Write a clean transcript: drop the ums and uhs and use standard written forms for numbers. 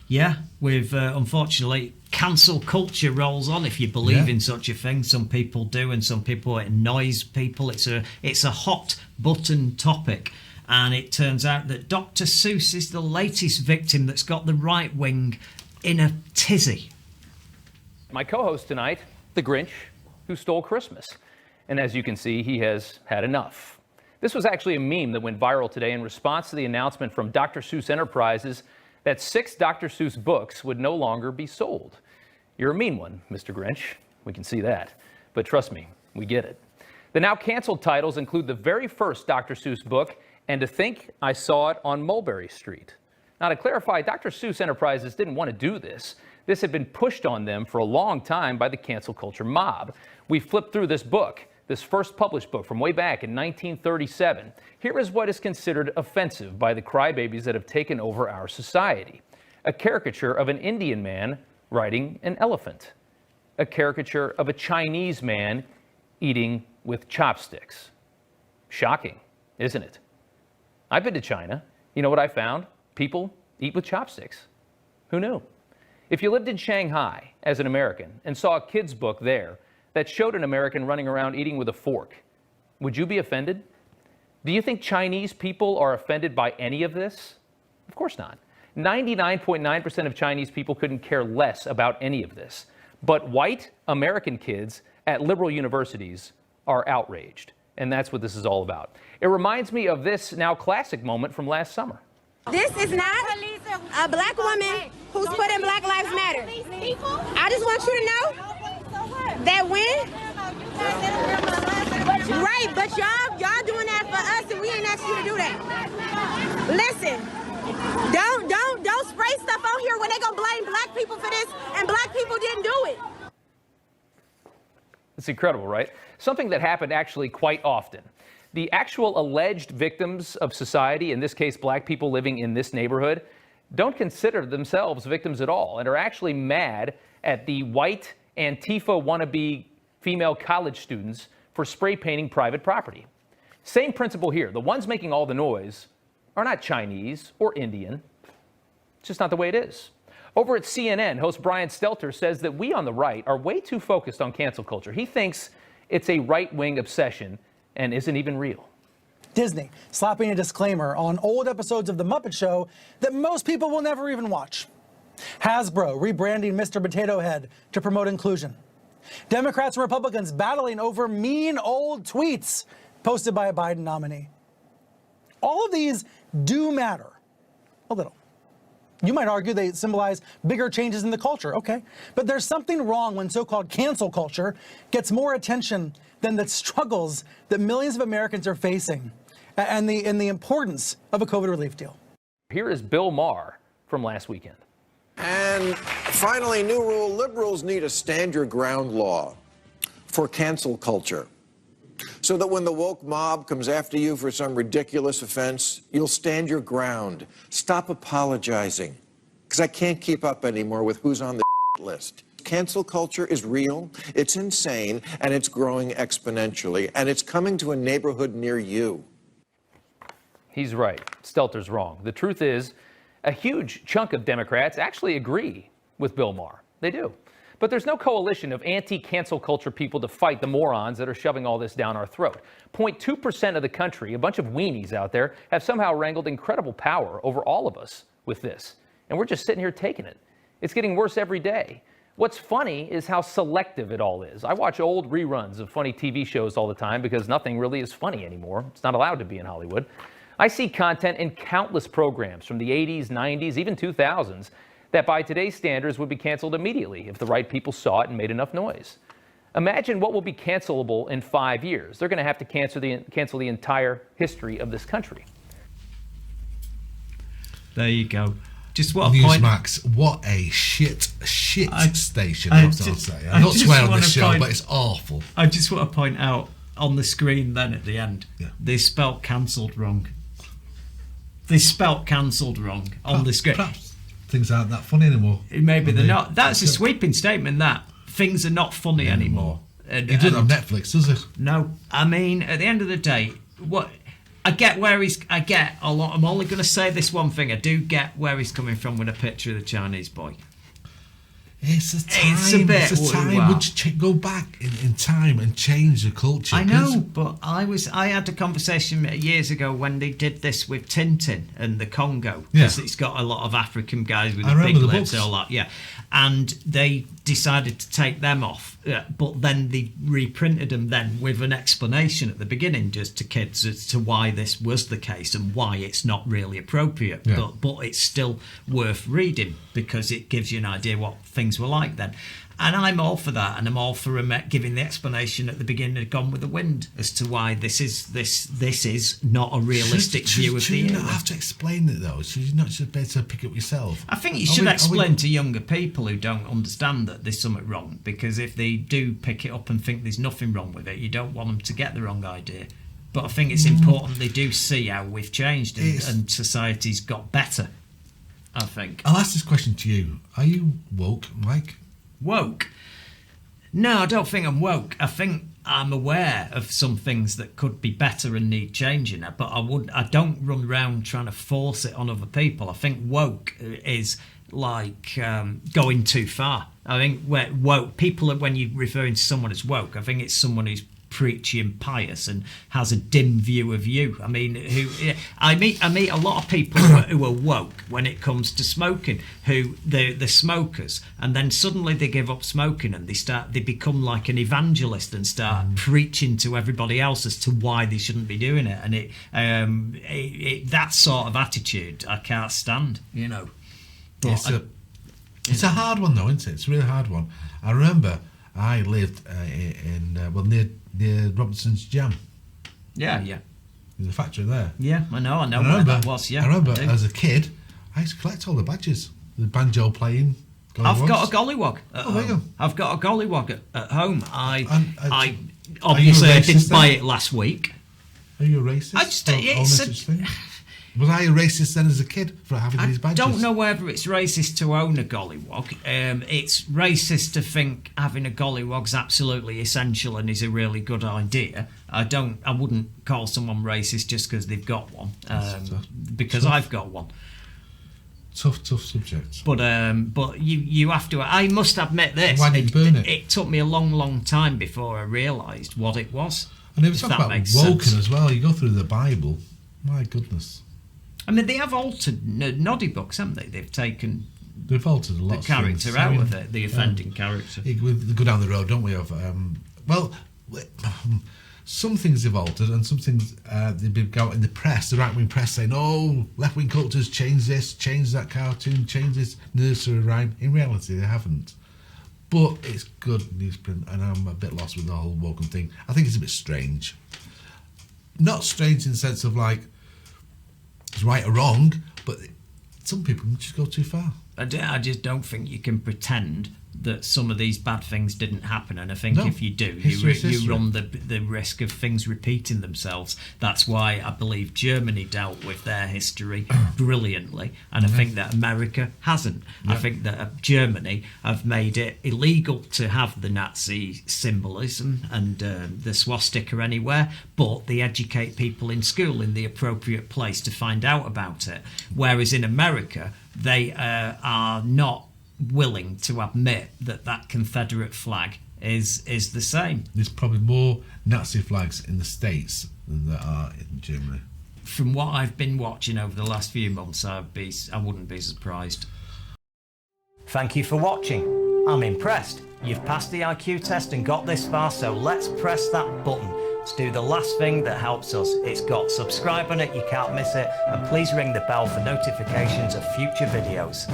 Yeah, we've unfortunately cancel culture rolls on. If you believe in such a thing, some people do, and some people it annoys people. It's a hot button topic, and it turns out that Dr Seuss is the latest victim that's got the right wing in a tizzy. My co-host tonight, the Grinch who stole Christmas, and as you can see, he has had enough. This was actually a meme that went viral today in response to the announcement from Dr Seuss Enterprises that 6 Dr Seuss books would no longer be sold. You're a mean one, Mr. Grinch. We can see that. But trust me, we get it. The now canceled titles include the very first Dr Seuss book, And to Think I Saw It on Mulberry Street. Now, to clarify, Dr Seuss Enterprises didn't want to do this. This had been pushed on them for a long time by the cancel culture mob. We flipped through this book, this first published book from way back in 1937. Here is what is considered offensive by the crybabies that have taken over our society. A caricature of an Indian man riding an elephant. A caricature of a Chinese man eating with chopsticks. Shocking, isn't it? I've been to China. You know what I found? People eat with chopsticks. Who knew? If you lived in Shanghai as an American and saw a kid's book there that showed an American running around eating with a fork, would you be offended? Do you think Chinese people are offended by any of this? Of course not. 99.9% of Chinese people couldn't care less about any of this. But white American kids at liberal universities are outraged. And that's what this is all about. It reminds me of this now classic moment from last summer. This is not a black woman who's put in Black Lives Matter. I just want you to know that when, right, but y'all doing that for us and we ain't asked you to do that. Listen, don't spray stuff on here when they gonna blame black people for this and black people didn't do it. It's incredible, right? Something that happened actually quite often. The actual alleged victims of society, in this case, black people living in this neighborhood, don't consider themselves victims at all and are actually mad at the white Antifa wannabe female college students for spray painting private property. Same principle here. The ones making all the noise are not Chinese or Indian. It's just not the way it is. Over at CNN, host Brian Stelter says that we on the right are way too focused on cancel culture. He thinks it's a right-wing obsession and isn't even real. Disney slapping a disclaimer on old episodes of The Muppet Show that most people will never even watch. Hasbro rebranding Mr. Potato Head to promote inclusion. Democrats and Republicans battling over mean old tweets posted by a Biden nominee. All of these do matter a little. You might argue they symbolize bigger changes in the culture, okay. But there's something wrong when so-called cancel culture gets more attention than the struggles that millions of Americans are facing and the importance of a COVID relief deal. Here is Bill Maher from last weekend. And finally, new rule, liberals need a stand your ground law for cancel culture, so that when the woke mob comes after you for some ridiculous offense, you'll stand your ground. Stop apologizing, because I can't keep up anymore with who's on the list. Cancel culture is real, it's insane, and it's growing exponentially, and it's coming to a neighborhood near you. He's right. Stelter's wrong. The truth is, a huge chunk of Democrats actually agree with Bill Maher. They do. But there's no coalition of anti-cancel culture people to fight the morons that are shoving all this down our throat. 0.2% of the country, a bunch of weenies out there, have somehow wrangled incredible power over all of us with this. And we're just sitting here taking it. It's getting worse every day. What's funny is how selective it all is. I watch old reruns of funny TV shows all the time because nothing really is funny anymore. It's not allowed to be in Hollywood. I see content in countless programs from the 80s, 90s, even 2000s that by today's standards would be canceled immediately if the right people saw it and made enough noise. Imagine what will be cancelable in 5 years. They're going to have to cancel the entire history of this country. There you go. Just what a point. Newsmax, what a shit station, I'll say. I'm not swearing on this show, but it's awful. I just want to point out on the screen then at the end, they spelt cancelled wrong. They spelt cancelled wrong on the screen. Perhaps things aren't that funny anymore. Maybe they're not. That's a sweeping statement, that. Things are not funny anymore. He doesn't have Netflix, does he? No. I mean, at the end of the day, I get where I get a lot. I'm only going to say this one thing. I do get where he's coming from with a picture of the Chinese boy. It's a time. It's a bit. It's a time. Would you go back in time and change the culture? I know, but I had a conversation years ago when they did this with Tintin and the Congo, because it's got a lot of African guys with the big lips and all that. Yeah, and they decided to take them off, but then they reprinted them then with an explanation at the beginning, just to kids, as to why this was the case and why it's not really appropriate. Yeah. But it's still worth reading because it gives you an idea what things were like then. And I'm all for that, and I'm all for giving the explanation at the beginning of Gone with the Wind as to why this is not a realistic view of the era. You not have to explain it though. Should you not just better pick it up yourself? I think you should explain to younger people who don't understand that there's something wrong, because if they do pick it up and think there's nothing wrong with it, you don't want them to get the wrong idea. But I think it's important they do see how we've changed and society's got better, I think. I'll ask this question to you. Are you woke, Mike? Woke? No, I don't think I'm woke. I think I'm aware of some things that could be better and need changing, but I don't run around trying to force it on other people. I think woke is like going too far. I think woke people, when you're referring to someone as woke, I think it's someone who's preachy and pious and has a dim view of you. I mean, I meet a lot of people who are woke when it comes to smoking, who they're smokers, and then suddenly they give up smoking and they become like an evangelist and start preaching to everybody else as to why they shouldn't be doing it. And that sort of attitude I can't stand, you know. But it's a hard one though, isn't it? It's a really hard one. I remember I lived near Robinson's Jam. Yeah. There's a factory there. Yeah, I know where that was. Yeah, I remember as a kid, I used to collect all the badges, the banjo playing. I've got a gollywog. There you go. I've got a gollywog at home. I obviously I didn't buy it last week. Are you a racist? Was I a racist then as a kid for having these badges? I don't know whether it's racist to own a gollywog. It's racist to think having a gollywog's absolutely essential and is a really good idea. I wouldn't call someone racist just because they've got one, because I've got one. Tough subject. But you have to. I must admit this. Why did you burn it? It took me a long time before I realised what it was. And if talk about woken as well, you go through the Bible. My goodness. I mean, they have altered Noddy books, haven't they? They've altered a lot. The character out of it, the offending character. We go down the road, don't we? Of some things have altered, and some things they've been out in the press, the right-wing press, saying, "Oh, left-wing cultures change this, change that cartoon, change this nursery rhyme." In reality, they haven't. But it's good newsprint, and I'm a bit lost with the whole woken thing. I think it's a bit strange. Not strange in the sense of like it's right or wrong, but some people just go too far. I just don't think you can pretend that some of these bad things didn't happen, and I think if you do, you run the risk of things repeating themselves. That's why I believe Germany dealt with their history brilliantly, and I think that America hasn't. I think that Germany have made it illegal to have the Nazi symbolism and the swastika anywhere, but they educate people in school in the appropriate place to find out about it. Whereas in America, they are not willing to admit that Confederate flag is the same. There's probably more Nazi flags in the States than there are in Germany. From what I've been watching over the last few months, I wouldn't be surprised. Thank you for watching. I'm impressed. You've passed the IQ test and got this far, so let's press that button. Let's do the last thing that helps us. It's got subscribe on it, you can't miss it, and please ring the bell for notifications of future videos.